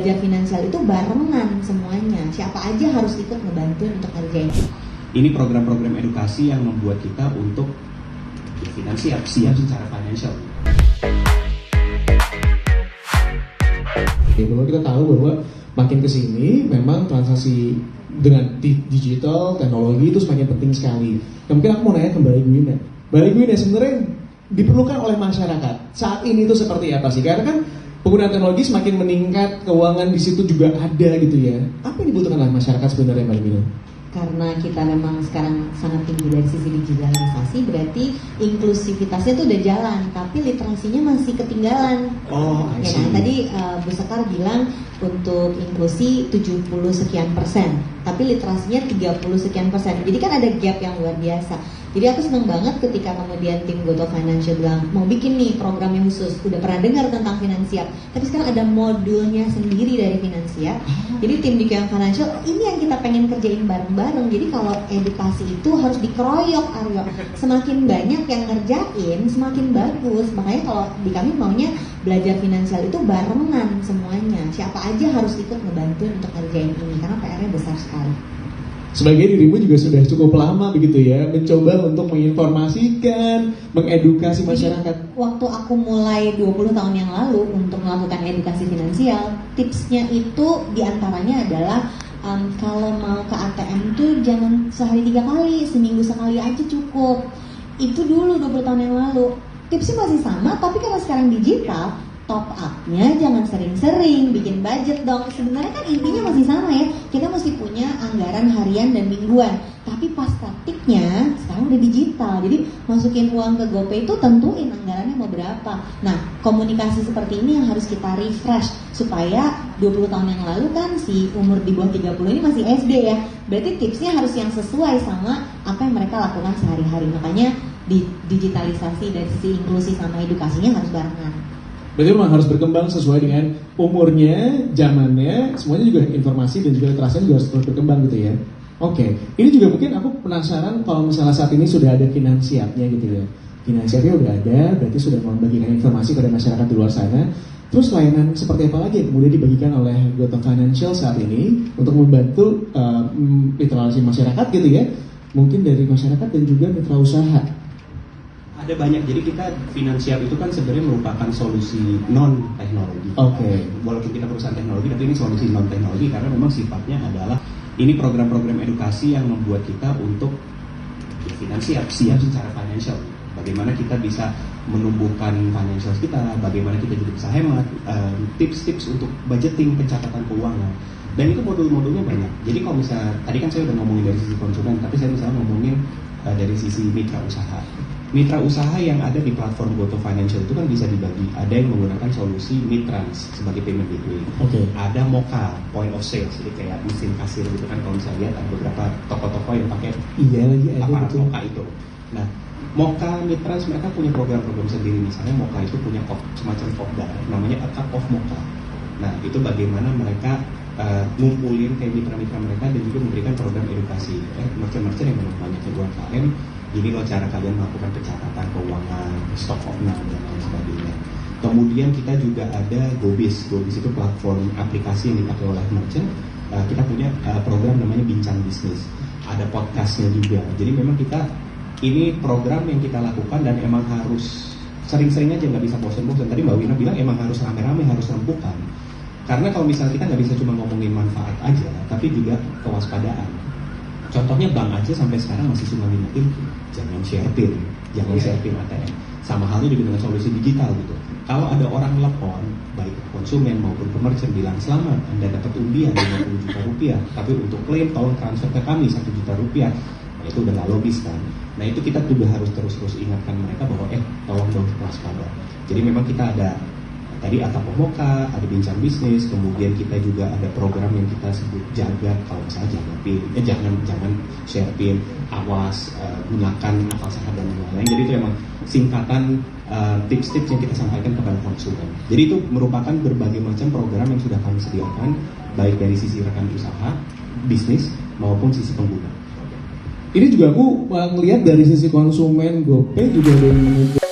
belajar finansial itu barengan semuanya. Siapa aja harus ikut ngebantuin untuk ngerjain. Ini program-program edukasi yang membuat kita untuk siap secara financial. Bahwa kita tahu bahwa makin kesini memang transaksi dengan digital, teknologi itu semakin penting sekali. Nah, mungkin aku mau nanya ke Mbak Egwina. Mbak Egwina, sebenarnya diperlukan oleh masyarakat saat ini itu seperti apa sih? Karena kan penggunaan teknologi semakin meningkat, keuangan di situ juga ada gitu ya. Apa yang dibutuhkan oleh masyarakat sebenarnya, Mbak Egwina? Karena kita memang sekarang sangat tinggi dari sisi digitalisasi, berarti inklusivitasnya itu udah jalan, tapi literasinya masih ketinggalan. Oh, Ya kan? Tadi Bu Sekar bilang untuk inklusi 70 sekian persen, tapi literasinya 30 sekian persen. Jadi kan ada gap yang luar biasa. Jadi aku senang banget ketika kemudian tim Goto Financial bilang mau bikin nih program yang khusus. Udah pernah dengar tentang finansial, tapi sekarang ada modulnya sendiri dari finansial. Jadi tim di Goto Financial ini yang kita pengen kerjain bareng-bareng. Jadi kalau edukasi itu harus dikeroyok, Aryo. Semakin banyak yang ngerjain, semakin bagus. Makanya kalau di kami maunya belajar finansial itu barengan semuanya. Siapa aja harus ikut ngebantuin untuk ngerjain ini karena PR-nya besar sekali. Sebagai dirimu juga sudah cukup lama begitu ya, mencoba untuk menginformasikan, mengedukasi masyarakat. Waktu aku mulai 20 tahun yang lalu untuk melakukan edukasi finansial, tipsnya itu diantaranya adalah kalau mau ke ATM tuh jangan sehari 3 kali, seminggu sekali aja cukup. Itu dulu 20 tahun yang lalu. Tipsnya masih sama, tapi karena sekarang digital, top up-nya jangan sering-sering, bikin budget dong. Sebenarnya kan intinya masih sama ya, kita mesti punya anggaran harian dan mingguan. Tapi pas praktiknya sekarang udah digital, jadi masukin uang ke GoPay itu tentuin anggarannya mau berapa. Nah, komunikasi seperti ini yang harus kita refresh supaya 20 tahun yang lalu kan si umur di bawah 30 ini masih SD ya. Berarti tipsnya harus yang sesuai sama apa yang mereka lakukan sehari-hari. Makanya di digitalisasi dari sisi inklusi sama edukasinya harus barengan. Berarti memang harus berkembang sesuai dengan umurnya, zamannya, semuanya juga informasi dan juga literasinya juga harus terus berkembang gitu ya. Oke, ini juga mungkin aku penasaran kalau misalnya saat ini sudah ada finansiapnya gitu ya. Finansiapnya udah ada, berarti sudah membagikan informasi kepada masyarakat di luar sana. Terus layanan seperti apa lagi yang kemudian dibagikan oleh Goto Financial saat ini untuk membantu literasi masyarakat gitu ya. Mungkin dari masyarakat dan juga mitra usaha. Ada banyak, jadi kita finansial itu kan sebenarnya merupakan solusi non teknologi. Oke. Walaupun kita perusahaan teknologi, tapi ini solusi non teknologi karena memang sifatnya adalah ini program-program edukasi yang membuat kita untuk siap secara financial. Bagaimana kita bisa menumbuhkan financial kita, bagaimana kita juga bisa hemat, tips-tips untuk budgeting, pencatatan keuangan. Dan itu modul-modulnya banyak. Jadi kalau misalnya tadi kan saya udah ngomongin dari sisi konsumen, tapi saya misalnya ngomongin dari sisi mitra usaha. Mitra usaha yang ada di platform Goto Financial itu kan bisa dibagi. Ada yang menggunakan solusi Mitrans sebagai payment gateway. Oke. Ada Moka, point of sales, jadi kayak mesin kasir gitu kan. Kalau misalnya lihat ada beberapa toko-toko yang pakai Iya lagi ada aparat betul. Moka itu. Nah, Moka Mitrans mereka punya program-program sendiri. Misalnya Moka itu punya semacam kopda, namanya A Cup of Moka. Nah, itu bagaimana mereka ngumpulin kayak mitra-mitra mereka dan juga memberikan program edukasi. Merchant-merchant yang memang banyak yang UMKM, ini loh cara kalian melakukan pencatatan keuangan, stock of none dan lain sebagainya. Kemudian kita juga ada GoBiz. GoBiz itu platform aplikasi yang dipakai oleh merchant. Kita punya program namanya Bincang Bisnis. Ada podcastnya juga. Jadi memang kita ini program yang kita lakukan dan emang harus sering-sering aja, nggak bisa bosan-bosan. Tadi Mbak Wina bilang emang harus rame-rame, harus rembukan. Karena kalau misalnya kita nggak bisa cuma ngomongin manfaat aja, tapi juga kewaspadaan. Contohnya bank aja sampai sekarang masih cuma ngingetin jangan share pin, jangan share pin ATM. Sama halnya juga dengan solusi digital gitu. Kalau ada orang telepon, baik konsumen maupun merchant bilang selamat, Anda dapat undian 50 juta rupiah, tapi untuk klaim tolong transfer ke kami 1 juta rupiah. Nah, itu udah nggak logis kan. Nah itu kita juga harus terus ingatkan mereka bahwa tolong dong waspada. Jadi memang kita ada tadi Atap Moka, ada Bincang Bisnis, kemudian kita juga ada program yang kita sebut jaga, kalau misalnya jangan share pin, awas, gunakan akal sehat dan lain-lain. Jadi itu memang singkatan tips-tips yang kita sampaikan kepada konsumen. Jadi itu merupakan berbagai macam program yang sudah kami sediakan, baik dari sisi rekan usaha, bisnis maupun sisi pengguna. Ini juga aku ngelihat dari sisi konsumen GoPay juga ada yang menunjukkan